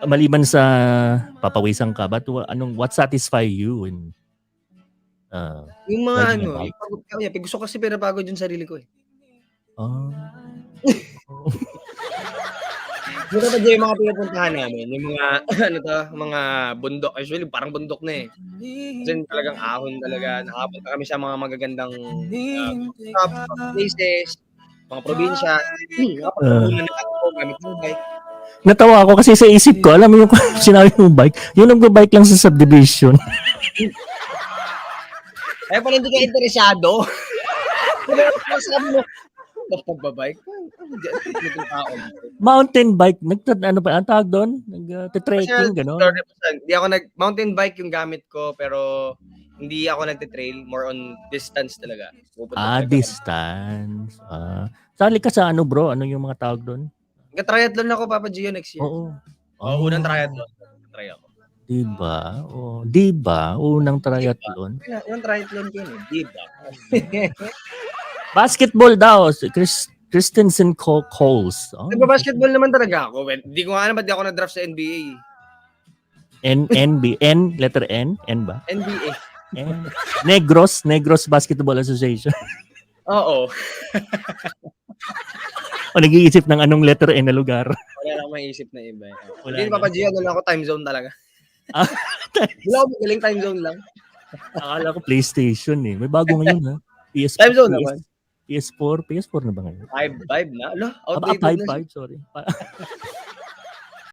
Maliban sa papawisan ka, but what satisfy you in Yung mga riding a ano, bike? yung pagod kaya gusto kasi pinapagod yung sarili ko eh. Oh. Yung kapag yung mga pinupuntahan namin, yung mga ano 'to, mga bundok, usually parang bundok na eh. As in talagang ahon talaga, nakapunta kami sa mga magagandang, rooftop, places, mga probinsya. Nakapagtabunan na ako gamit yung bike. Natawa ako kasi sa isip ko, alam mo yung sinabi mo bike, yung nagba-bike lang sa subdivision. Kaya pala hindi ka interesado. Sabi mo, pagbabike? Mountain bike, ano pa, ang tawag doon? Nag-trekking, gano'n? Hindi ako mountain bike yung gamit ko, pero hindi ako nagte-trail, more on distance talaga. Distance. Sali ka sa ano bro? Ano yung mga tawag doon? Nag-triathlon ako, Papa Gio, next year. Oo. Unang triathlon. Try ako. Diba? Diba? Unang triathlon. Unang triathlon ko yun, diba? Basketball daw. Christensen Coles. Nagba-basketball naman talaga ako. Hindi ko nga alam ba't di ako na-draft sa NBA. Letter N? N ba? NBA. Negros Basketball Association. Oo. O nag-iisip ng anong letter N na lugar. Wala lang maisip na iba. Hindi, Papa Gio, ako time zone talaga. Wala ako magaling time zone lang. Akala ko PlayStation eh. May bago ngayon ha. PS4, time zone naman. PS4 na ba ngayon? 5 na? Ano? Outdated na. 5, sorry.